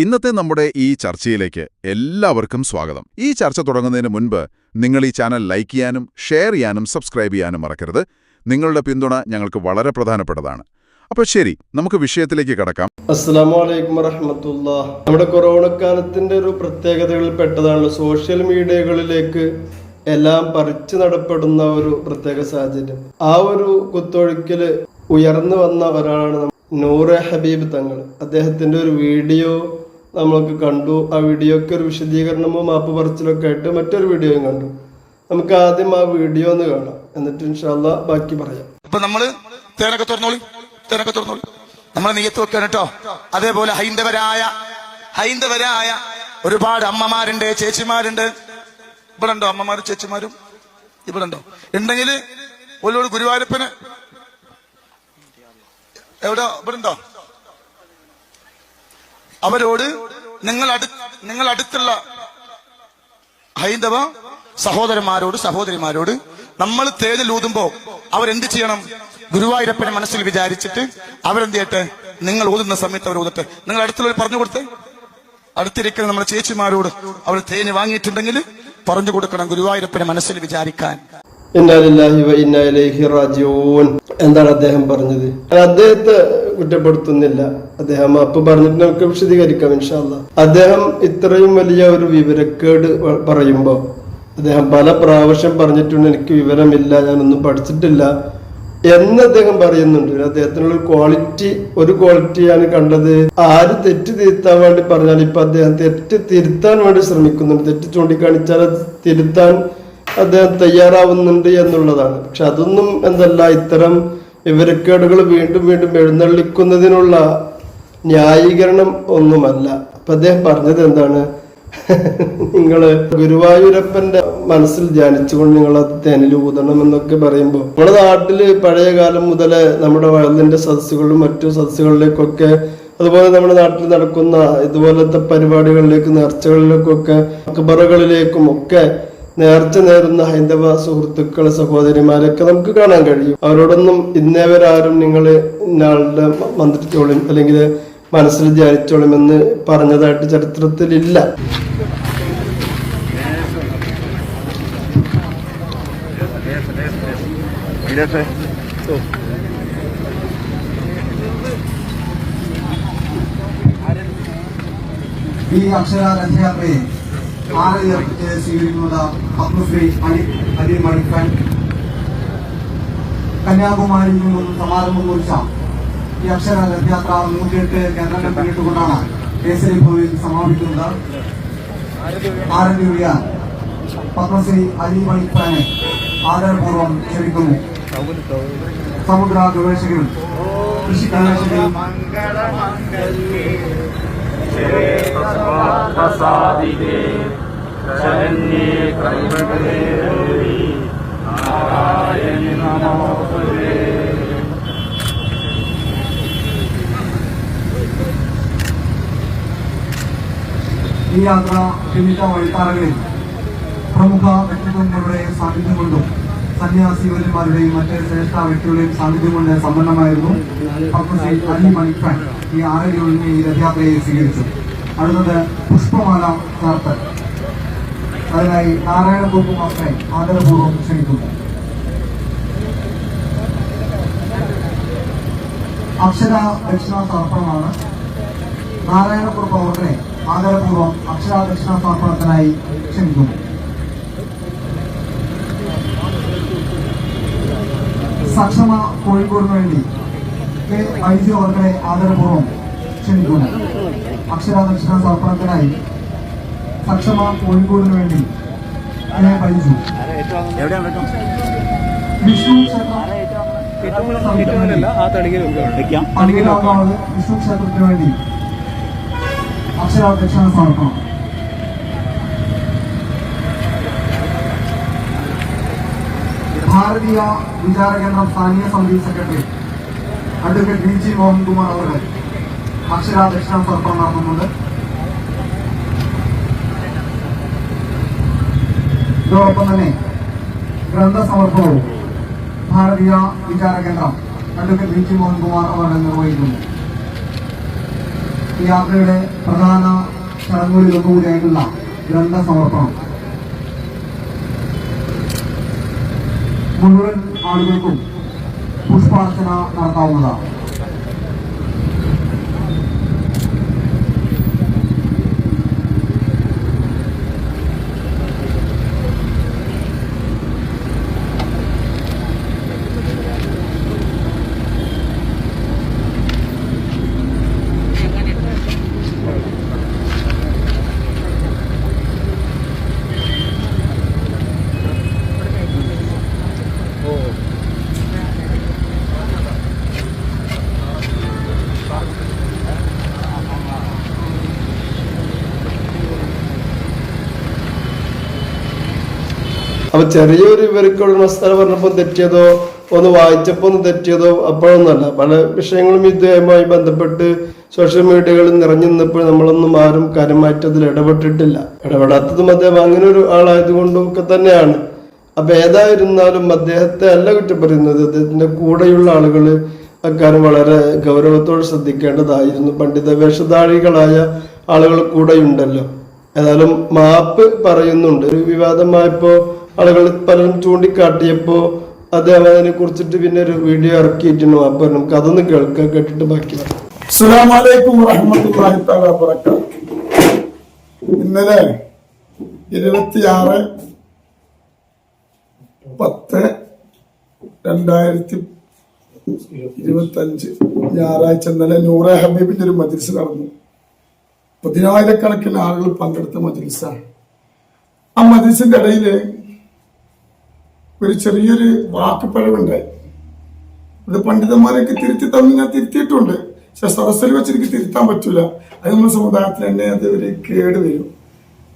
ഇന്നത്തെ നമ്മുടെ ഈ ചർച്ചയിലേക്ക് എല്ലാവർക്കും സ്വാഗതം. ഈ ചർച്ച തുടങ്ങുന്നതിന് മുൻപ് നിങ്ങൾ ഈ ചാനൽ ലൈക്ക് ചെയ്യാനും ഷെയർ ചെയ്യാനും സബ്സ്ക്രൈബ് ചെയ്യാനും മറക്കരുത്. നിങ്ങളുടെ പിന്തുണ ഞങ്ങൾക്ക് വളരെ പ്രധാനപ്പെട്ടതാണ്. അപ്പോൾ ശരി, നമുക്ക് വിഷയത്തിലേക്ക് കടക്കാം. അസ്സലാമു അലൈക്കും വറഹ്മത്തുള്ളാഹി. നമ്മുടെ കൊറോണ കാലത്തിന്റെ ഒരു പ്രത്യേകതകളിൽ പെട്ടതാണ് സോഷ്യൽ മീഡിയകളിലേക്ക് എല്ലാം പറിച്ചു നടപ്പെടുന്ന ഒരു പ്രത്യേക സാഹചര്യം. ആ ഒരു കുത്തൊഴുക്കില് ഉയർന്നു വന്ന ഒരാളാണ് നൂറെ ഹബീബ് തങ്ങൾ. അദ്ദേഹത്തിന്റെ ഒരു വീഡിയോ നമ്മൾക്ക് കണ്ടു. ആ വീഡിയോക്ക് ഒരു വിശദീകരണമോ മാപ്പ് പറച്ചിലൊക്കെ ആയിട്ട് മറ്റൊരു വീഡിയോയും കണ്ടു. നമുക്ക് ആദ്യം ആ വീഡിയോ ഒന്ന് കാണാം, എന്നിട്ട് ഇൻഷാ അല്ലാഹ് ബാക്കി പറയാം. ഇപ്പൊ നമ്മള് തേനൊക്കെ തുറന്നോളി, നമ്മളെ നെയ്യത്ത് വെക്കാൻ കേട്ടോ. അതേപോലെ ഹൈന്ദവരായ ഒരുപാട് അമ്മമാരുണ്ട്, ചേച്ചിമാരുണ്ട്. ഇവിടെ ഉണ്ടോ അമ്മമാരും ചേച്ചിമാരും? ഇവിടെ ഉണ്ടോ? ഉണ്ടെങ്കിൽ ഒരു ഗുരുവായൂരപ്പന് എവിടെ ഇവിടെ ഉണ്ടോ? അവരോട് നിങ്ങൾ അടുത്തുള്ള ഹൈന്ദവ സഹോദരിമാരോട് നമ്മൾ തേനിലൂതുമ്പോ അവരെന്ത് ചെയ്യണം? ഗുരുവായൂരപ്പനെ മനസ്സിൽ വിചാരിച്ചിട്ട് അവരെന്ത് ചെയ്യട്ടെ? നിങ്ങൾ ഊതുന്ന സമയത്ത് അവർ ഊതട്ടെ. നിങ്ങൾ അടുത്തുള്ളവർ പറഞ്ഞു കൊടുത്തേ. അടുത്തിരിക്കുന്ന നമ്മുടെ ചേച്ചിമാരോട് അവർ തേന് വാങ്ങിയിട്ടുണ്ടെങ്കിൽ പറഞ്ഞു കൊടുക്കണം ഗുരുവായൂരപ്പനെ മനസ്സിൽ വിചാരിക്കാൻ. ഇന്നാ ലില്ലാഹി വ ഇന്നാ ഇലൈഹി റാജിഊൻ. എന്താണ് അദ്ദേഹം പറഞ്ഞത്? അദ്ദേഹത്തെ കുറ്റപ്പെടുത്തുന്നില്ല. അദ്ദേഹം അപ്പൊ പറഞ്ഞിട്ട് നമുക്ക് വിശദീകരിക്കാം ഇൻഷാ അല്ലാഹ്. അദ്ദേഹം ഇത്രയും വലിയ ഒരു വിവരക്കേട് പറയുമ്പോ അദ്ദേഹം പല പ്രാവശ്യം പറഞ്ഞിട്ടുണ്ട്, എനിക്ക് വിവരമില്ല, ഞാനൊന്നും പഠിച്ചിട്ടില്ല എന്ന് അദ്ദേഹം പറയുന്നുണ്ട്. അദ്ദേഹത്തിനുള്ള ഒരു ക്വാളിറ്റിയാണ് കണ്ടത്. ആര് തെറ്റ് തിരുത്താൻ വേണ്ടി പറഞ്ഞാൽ ഇപ്പൊ അദ്ദേഹം തെറ്റ് തിരുത്താൻ വേണ്ടി ശ്രമിക്കുന്നുണ്ട്. തെറ്റ് ചൂണ്ടിക്കാണിച്ചാൽ അത് തിരുത്താൻ അദ്ദേഹം തയ്യാറാവുന്നുണ്ട് എന്നുള്ളതാണ്. പക്ഷെ അതൊന്നും ഇത്തരം വിവരക്കേടുകൾ വീണ്ടും വീണ്ടും എഴുന്നള്ളിക്കുന്നതിനുള്ള ന്യായീകരണം ഒന്നുമല്ല. അപ്പൊ അദ്ദേഹം പറഞ്ഞത് എന്താണ്? നിങ്ങള് ഗുരുവായൂരപ്പന്റെ മനസ്സിൽ ധ്യാനിച്ചുകൊണ്ട് നിങ്ങൾ അത് തേനിൽ ഊതണം എന്നൊക്കെ പറയുമ്പോൾ നമ്മുടെ നാട്ടില് പഴയ കാലം മുതലേ നമ്മുടെ വയലിന്റെ സദസ്സുകളിലും മറ്റു സദസ്സുകളിലേക്കൊക്കെ, അതുപോലെ നമ്മുടെ നാട്ടിൽ നടക്കുന്ന ഇതുപോലത്തെ പരിപാടികളിലേക്ക്, നേർച്ചകളിലേക്കൊക്കെ, അക്ബറുകളിലേക്കും ഒക്കെ നേർച്ച നേരുന്ന ഹൈന്ദവ സുഹൃത്തുക്കളെ, സഹോദരിമാരൊക്കെ നമുക്ക് കാണാൻ കഴിയും. അവരോടൊന്നും ഇന്നേവരാരും നിങ്ങൾ ഇന്നയാളുടെ മന്ത്രിച്ചോളും അല്ലെങ്കിൽ മനസ്സിൽ ധ്യാനിച്ചോളും എന്ന് പറഞ്ഞതായിട്ട് ചരിത്രത്തിലില്ല. ഈ അക്ഷര രഥയാത്രയെ സ്വീകരിക്കുന്നത് പത്മശ്രീ അലി മണിക്കാൻ കന്യാകുമാരിയിൽ നിന്നും സമാരംഭം കുറിച്ച ഈ അക്ഷര രഥയാത്ര 108 കേന്ദ്രങ്ങൾ പിന്നിട്ടുകൊണ്ടാണ് കേസരി ഭൂമിയിൽ സമാപിക്കുന്നത്. ആരംഭിക്കുക പത്മശ്രീ അലി മണിക്കാനെ ആദരപൂർവ്വം ക്ഷണിക്കുന്നു. സമുദ്ര ഗവേഷകരും കൃഷി ഗവേഷകരും ഈ യാത്ര പിന്നിട്ട വഴിത്താരകളിൽ പ്രമുഖ വ്യക്തിത്വങ്ങളുടെ സാന്നിധ്യം കൊണ്ടും സന്യാസിവര്യന്മാരുടെയും മറ്റ് ശ്രേഷ്ഠ വ്യക്തികളുടെയും സാന്നിധ്യം കൊണ്ട് സമ്പന്നമായിരുന്നു. പത്മശ്രീ അലി മണിക്കാൻ ഈ 6 ഈ രഥയാത്രയെ സ്വീകരിച്ചു. അടുത്തത് പുഷ്പമാല ചാർത്തൽ. അതിനായി നാരായണക്കുറുപ്പ് മാസ്റ്ററെ ആദരപൂർവ്വം ക്ഷണിക്കുന്നു. അക്ഷര ദക്ഷിണ സമർപ്പണമാണ്. നാരായണക്കുറുപ്പ് അവർക്കനെ ആദരപൂർവ്വം അക്ഷര ദക്ഷിണ സമർപ്പണത്തിനായി ക്ഷണിക്കുന്നു. സക്ഷമ കോഴിക്കോടിന് വേണ്ടി വൈദ്യ അവർക്കനെ ആദരപൂർവ്വം ക്ഷണിക്കുന്നു. അക്ഷര ദക്ഷിണ സമർപ്പണത്തിനായി സക്ഷമ കോഴിക്കോടിന് വേണ്ടി വൈദ്യു. വിഷ്ണു വിഷ്ണു ക്ഷേത്രത്തിന് വേണ്ടി അക്ഷര ദക്ഷിണ സമർപ്പണം. ഭാരതീയ വിചാര കേന്ദ്രം സ്ഥാനീയ സമിതി സെക്രട്ടറി അഡ്വക്കേറ്റ് BG മോഹൻകുമാർ അവർ അക്ഷര ദക്ഷിണ സമർപ്പണം നടത്തുന്നുണ്ട്. ഇതോടൊപ്പം തന്നെ ഗ്രന്ഥസമർപ്പണവും ഭാരതീയ വിചാര കേന്ദ്രം അഡ്വക്കേറ്റ് BG മോഹൻകുമാർ അവർ നിർവഹിക്കുന്നു. ഈ യാത്രയുടെ പ്രധാന ചടങ്ങുകളിൽ ഒന്നുകൂടിയായിട്ടുള്ള ഗ്രന്ഥ സമർപ്പണം മുഴുവൻ ആളുകൾക്കും പുഷ്പാർച്ചന നടത്താവുന്നതാണ്. അപ്പൊ ചെറിയൊരു ഇവർക്കുള്ള മസാല പറഞ്ഞപ്പോൾ തെറ്റിയതോ ഒന്ന് വായിച്ചപ്പോൾ ഒന്ന് തെറ്റിയതോ അപ്പോഴൊന്നുമല്ല. പല വിഷയങ്ങളും ഇതുമായി ബന്ധപ്പെട്ട് സോഷ്യൽ മീഡിയകളിൽ നിറഞ്ഞു നിന്നപ്പോൾ നമ്മളൊന്നും ആരും കാര്യമായിട്ട് അതിൽ ഇടപെട്ടിട്ടില്ല. ഇടപെടാത്തതും അദ്ദേഹം അങ്ങനെ ഒരു ആളായതുകൊണ്ടും ഒക്കെ തന്നെയാണ്. അപ്പൊ ഏതായിരുന്നാലും അദ്ദേഹത്തെ അല്ല കുറ്റപ്പെടുന്നത്, അദ്ദേഹത്തിന്റെ കൂടെയുള്ള ആളുകൾ അക്കാര്യം വളരെ ഗൗരവത്തോടെ ശ്രദ്ധിക്കേണ്ടതായിരുന്നു. പണ്ഡിത വേഷധാരികളായ ആളുകൾ കൂടെയുണ്ടല്ലോ. ഏതായാലും മാപ്പ് പറയുന്നുണ്ട്. ഒരു വിവാദമായപ്പോ ആളുകൾ പലരും ചൂണ്ടിക്കാട്ടിയപ്പോ അദ്ദേഹം അതിനെ കുറിച്ചിട്ട് പിന്നെ ഒരു വീഡിയോ ഇറക്കിയിട്ടുണ്ട്. മാപ്പ് നമുക്ക് അതൊന്ന് കേട്ടിട്ട് ബാക്കി പറയാം. അസ്സലാമു അലൈക്കും വറഹ്മത്തുള്ളാഹി തആല വബറകാതുഹു. ഇന്നലെ 26/10/2025 ഞായറാഴ്ച ഇന്നലെ നൂറെ ഹബീബിന്റെ ഒരു മജ്ലിസ് നടന്നു. 10,000-കണക്കിന് ആളുകൾ പങ്കെടുത്ത മജ്ലിസാണ്. ആ മജ്ലിസിന്റെ ഇടയില് ഒരു ചെറിയൊരു വാക്കുപിഴവുണ്ടായി. അത് പണ്ഡിതന്മാരൊക്കെ തിരുത്തി തന്നു, ഞാൻ തിരുത്തിയിട്ടുണ്ട്. പക്ഷെ സദസ്സിൽ വെച്ച് എനിക്ക് തിരുത്താൻ പറ്റൂല. അത് നമ്മുടെ സമുദായത്തിൽ തന്നെ അത് ഒരു കേട് വരും.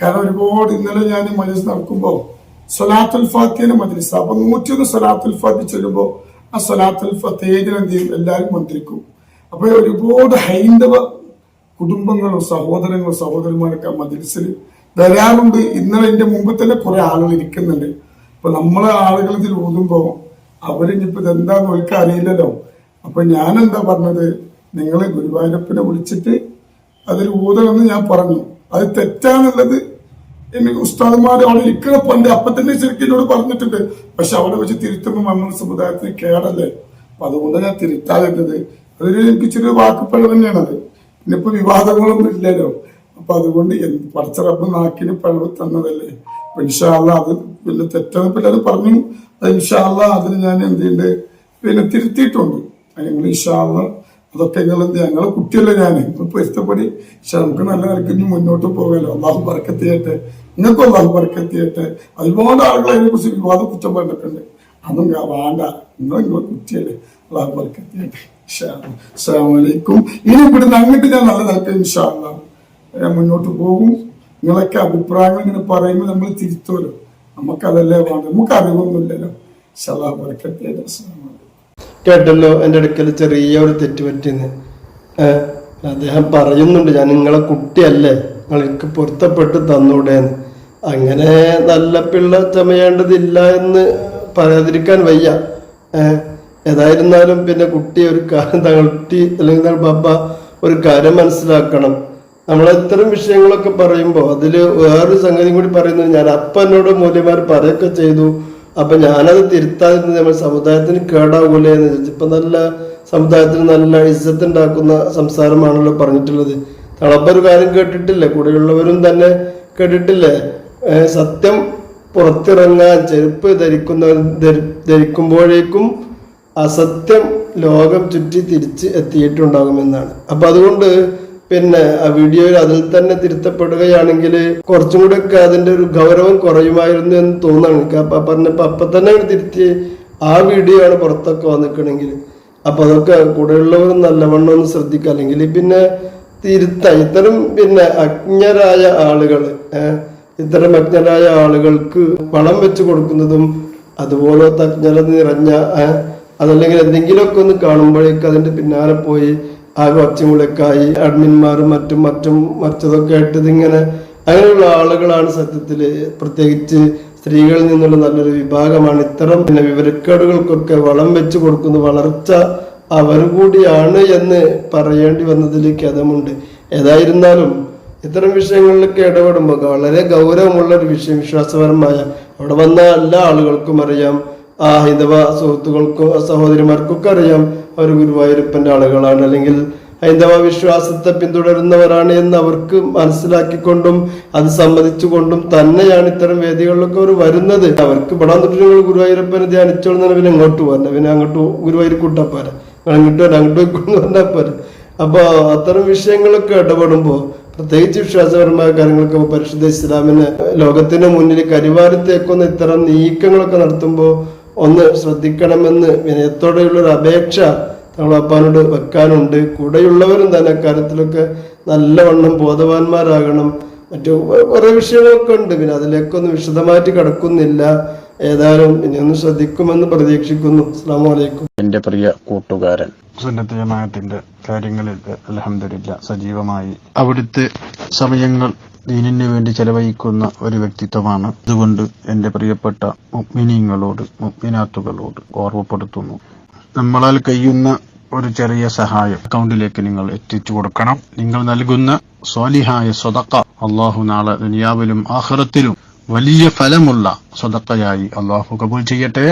കാരണം ഒരുപാട് ഇന്നലെ ഞാൻ മജ്ലിസ് നടക്കുമ്പോൾ സ്വലാത്തുൽ ഫാത്തിഹയുടെ മജ്ലിസ്, അപ്പൊ 101 സ്വലാത്തുൽ ഫാത്തിഹ ചൊല്ലുമ്പോൾ ആ സ്വലാത്തുൽ ഫാത്തിഹയിൽ എന്ത് ചെയ്യും, എല്ലാവരും മന്ത്രിക്കും. അപ്പൊ ഒരുപാട് ഹൈന്ദവ കുടുംബങ്ങളും സഹോദരങ്ങളും സഹോദരന്മാരൊക്കെ ആ മജ്ലിസിൽ വരാറുണ്ട്. ഇന്നലെ എന്റെ മുമ്പ് തന്നെ കുറെ ആളുകൾ ഇരിക്കുന്നുണ്ട്. അപ്പൊ നമ്മളെ ആളുകൾ ഇതിൽ ഓതുമ്പോ അവരിനിപ്പോ ഇതെന്താന്ന് അവർക്ക് അറിയില്ലല്ലോ. അപ്പൊ ഞാൻ എന്താ പറഞ്ഞത്, നിങ്ങളെ ഗുരുവായൂരപ്പനെ വിളിച്ചിട്ട് അതിൽ ഊതണമെന്ന് ഞാൻ പറഞ്ഞു. അത് തെറ്റാന്നുള്ളത് എനിക്ക് ഉസ്താദന്മാർ അവിടെ ഇരിക്കുന്ന പണ്ട് അപ്പൊ തന്നെ ശരിക്കും എന്നോട് പറഞ്ഞിട്ടുണ്ട്. പക്ഷെ അവിടെ വെച്ച് തിരുത്തുമ്പോൾ നമ്മുടെ സമുദായത്തിന് കേടല്ലേ. അപ്പൊ അതുകൊണ്ട് ഞാൻ തിരുത്താതിരുന്നത്. അതൊരു എനിക്ക് ചെറിയ വാക്കുപ്പഴ തന്നെയാണത്. ഇന്നിപ്പോ വിവാദങ്ങളൊന്നും ഇല്ലല്ലോ. അപ്പൊ അതുകൊണ്ട് പഠിച്ച റബ്ബ് നാക്കിന് പഴവ് തന്നതല്ലേ. അപ്പൊ ഇൻഷാ അല്ലാഹ് അത് പിന്നെ തെറ്റെന്ന് പിന്നെ അത് പറഞ്ഞു. അത് ഇൻഷാ അല്ലാഹ് അതിന് ഞാൻ എന്ത് ചെയ്യുന്നുണ്ട്, പിന്നെ തിരുത്തിയിട്ടുണ്ട്. നിങ്ങൾ ഇൻഷാ അല്ലാഹ് അതൊക്കെ നിങ്ങൾ എന്ത്, ഞങ്ങളെ കുട്ടിയല്ലേ ഞാൻ ഇപ്പൊ ഇഷ്ടപ്പെടി. പക്ഷെ നമുക്ക് നല്ല നിലക്ക് ഇനി മുന്നോട്ട് പോകാലോ. അള്ളാഹു ബർക്കത്ത് ചെയ്യട്ടെ, നിങ്ങൾക്കും അള്ളാഹു ബർക്കത്ത് ചെയ്യട്ടെ. ഒരുപാട് ആളുകൾ അതിനെ കുറിച്ച് വിവാദ കുറ്റം പറഞ്ഞിട്ടുണ്ട്. അതൊന്നും വേണ്ട, നിങ്ങളെ കുട്ടിയല്ലേ. അള്ളാഹു ബർക്കത്ത് ചെയ്യട്ടെ. അസ്സലാമു അലൈക്കും. ഇനി ഇവിടുന്ന് അങ്ങോട്ട് ഞാൻ നല്ല നിലക്ക് ഇൻഷാ അല്ലാഹ് ഞാൻ മുന്നോട്ട് പോകും. നിങ്ങളൊക്കെ അഭിപ്രായങ്ങൾ ഇങ്ങനെ പറയുമ്പോൾ നമ്മൾ തിരുത്തുമല്ലോ. നമുക്കതല്ലേ വേണ്ട, നമുക്ക് അറിവൊന്നുമില്ലല്ലോ. അല്ലാഹു ബർക്കത്ത് ചെയ്യട്ടെ. അസ്സലാമു അലൈക്കും. കേട്ടല്ലോ, എൻ്റെ അടുക്കൽ ചെറിയ ഒരു തെറ്റ് പറ്റിയെന്ന്. അദ്ദേഹം പറയുന്നുണ്ട്, ഞാൻ നിങ്ങളെ കുട്ടിയല്ലേ, നിങ്ങൾക്ക് പൊരുത്തപ്പെട്ട് തന്നൂടേന്ന്. അങ്ങനെ നല്ല പിള്ള ചമയേണ്ടതില്ല എന്ന് പറയാതിരിക്കാൻ വയ്യ. ഏതായിരുന്നാലും പിന്നെ കുട്ടി ഒരു കാര്യം, കുട്ടി അല്ലെങ്കിൽ പപ്പ ഒരു കാര്യം മനസ്സിലാക്കണം. നമ്മൾ ഇത്തരം വിഷയങ്ങളൊക്കെ പറയുമ്പോൾ അതിൽ വേറൊരു സംഗതി കൂടി പറയുന്നത്, ഞാൻ അപ്പ എന്നോട് മൂല്യമാർ പറയൊക്കെ ചെയ്തു, അപ്പൊ ഞാനത് തിരുത്താതിരുന്നത് നമ്മൾ സമുദായത്തിന് കേടാവൂലേ എന്ന് ചോദിച്ചു. ഇപ്പൊ നല്ല സമുദായത്തിന് നല്ല ഇസ്സത്ത് ഉണ്ടാക്കുന്ന സംസാരമാണല്ലോ പറഞ്ഞിട്ടുള്ളത്. തളപ്പൊരു കാര്യം കേട്ടിട്ടില്ലേ, കൂടെയുള്ളവരും തന്നെ കേട്ടിട്ടില്ലേ, സത്യം പുറത്തിറങ്ങാൻ ചെരുപ്പ് ധരിക്കുമ്പോഴേക്കും അസത്യം ലോകം ചുറ്റി തിരിച്ച് എത്തിയിട്ടുണ്ടാകുമെന്നാണ്. അപ്പൊ അതുകൊണ്ട് പിന്നെ ആ വീഡിയോയിൽ അതിൽ തന്നെ തിരുത്തപ്പെടുകയാണെങ്കിൽ കുറച്ചും കൂടെ ഒക്കെ അതിന്റെ ഒരു ഗൗരവം കുറയുമായിരുന്നു എന്ന് തോന്നാണ് എനിക്ക്. അപ്പൊ പറഞ്ഞപ്പോ അപ്പൊ തന്നെ തിരുത്തി ആ വീഡിയോ ആണ് പുറത്തൊക്കെ വന്നിക്കണെങ്കിൽ. അപ്പൊ അതൊക്കെ കൂടെയുള്ളവരും നല്ലവണ്ണം ഒന്ന് ശ്രദ്ധിക്കുക. അല്ലെങ്കിൽ പിന്നെ ഇത്തരം പിന്നെ അജ്ഞരായ ആളുകൾക്ക് പണം വെച്ച് കൊടുക്കുന്നതും അതുപോലത്തെ അജ്ഞത നിറഞ്ഞ അതല്ലെങ്കിൽ എന്തെങ്കിലുമൊക്കെ ഒന്ന് കാണുമ്പോഴേക്ക് അതിന്റെ പിന്നാലെ പോയി ആകെ ഒച്ചമുളക്കായി അഡ്മിന്മാരും മറ്റതൊക്കെ ആയിട്ട് ഇതിങ്ങനെ അങ്ങനെയുള്ള ആളുകളാണ് സത്യത്തില്, പ്രത്യേകിച്ച് സ്ത്രീകളിൽ നിന്നുള്ള നല്ലൊരു വിഭാഗമാണ് ഇത്തരം പിന്നെ വിവരക്കേടുകൾക്കൊക്കെ വളം വെച്ച് കൊടുക്കുന്ന വളർച്ച അവർ കൂടിയാണ് എന്ന് പറയേണ്ടി വന്നതിൽ ഖേദമുണ്ട്. ഏതായിരുന്നാലും ഇത്തരം വിഷയങ്ങളിലൊക്കെ ഇടപെടുമ്പോൾ വളരെ ഗൗരവമുള്ള ഒരു വിഷയം, വിശ്വാസപരമായ, അവിടെ വന്ന എല്ലാ ആളുകൾക്കും അറിയാം, ആ ഹൈന്ദവ സുഹൃത്തുക്കൾക്കും സഹോദരിമാർക്കൊക്കെ അറിയാം അവർ ഗുരുവായൂരപ്പന്റെ ആളുകളാണ്, അല്ലെങ്കിൽ ഹൈന്ദവ വിശ്വാസത്തെ പിന്തുടരുന്നവരാണ് എന്ന് അവർക്ക് മനസ്സിലാക്കിക്കൊണ്ടും അത് സമ്മതിച്ചുകൊണ്ടും തന്നെയാണ് ഇത്തരം വേദികളിലൊക്കെ അവർ വരുന്നത്. അവർക്ക് ഇവിടെ വന്നിട്ട് നിങ്ങൾ ഗുരുവായൂരപ്പനെ ധ്യാനിച്ചോളുന്ന പിന്നെ അങ്ങോട്ട് പോരണം, പിന്നെ അങ്ങോട്ട് ഗുരുവായൂർ കൂട്ടാപ്പാര, അങ്ങോട്ട് വരാം, അങ്ങോട്ട് പോയിക്കൊണ്ട് പറഞ്ഞാൽ പോരാ. അപ്പൊ അത്തരം വിഷയങ്ങളൊക്കെ ഇടപെടുമ്പോൾ പ്രത്യേകിച്ച് വിശ്വാസപരമായ കാര്യങ്ങൾക്ക് പരിശുദ്ധ ഇസ്ലാമിന് ലോകത്തിന് മുന്നിൽ കരിവാരത്തേക്കൊന്ന് ഇത്തരം നീക്കങ്ങളൊക്കെ നടത്തുമ്പോൾ ഒന്ന് ശ്രദ്ധിക്കണമെന്ന് വിനയത്തോടെയുള്ളൊരു അപേക്ഷ തങ്ങളപ്പാനോട് വെക്കാനുണ്ട്. കൂടെയുള്ളവരും തന്നെ അക്കാര്യത്തിലൊക്കെ നല്ലവണ്ണം ബോധവാന്മാരാകണം. മറ്റു കുറെ വിഷയങ്ങളൊക്കെ ഉണ്ട്, പിന്നെ അതിലേക്കൊന്നും വിശദമായിട്ട് കിടക്കുന്നില്ല. ഏതായാലും ഇനിയൊന്ന് ശ്രദ്ധിക്കുമെന്ന് പ്രതീക്ഷിക്കുന്നു. അസ്സലാമു അലൈക്കും. എന്റെ പ്രിയ കൂട്ടുകാരൻ, സുന്നത്ത് ജമാഅത്തിന്റെ കാര്യങ്ങളിൽ അൽഹംദുലില്ലാ സജീവമായി അവിടുത്തെ സമയങ്ങൾ ദീനിന് വേണ്ടി ചെലവഴിക്കുന്ന ഒരു വ്യക്തിത്വമാണ്. അതുകൊണ്ട് എന്റെ പ്രിയപ്പെട്ട മുഅ്മിനീങ്ങളോട് മുഅ്മിനാത്തുകളോട് ഓർമ്മപ്പെടുത്തുന്നു, നമ്മളാൽ കഴിയുന്ന ഒരു ചെറിയ സഹായം അക്കൗണ്ടിലേക്ക് നിങ്ങൾ എത്തിച്ചു കൊടുക്കണം. നിങ്ങൾ നൽകുന്ന സ്വാലിഹായ സ്വതക്ക അല്ലാഹു നാളെ ദുനിയാവിലും ആഖിറത്തിലും വലിയ ഫലമുള്ള സ്വതക്കയായി അല്ലാഹു കബൂൽ ചെയ്യട്ടെ.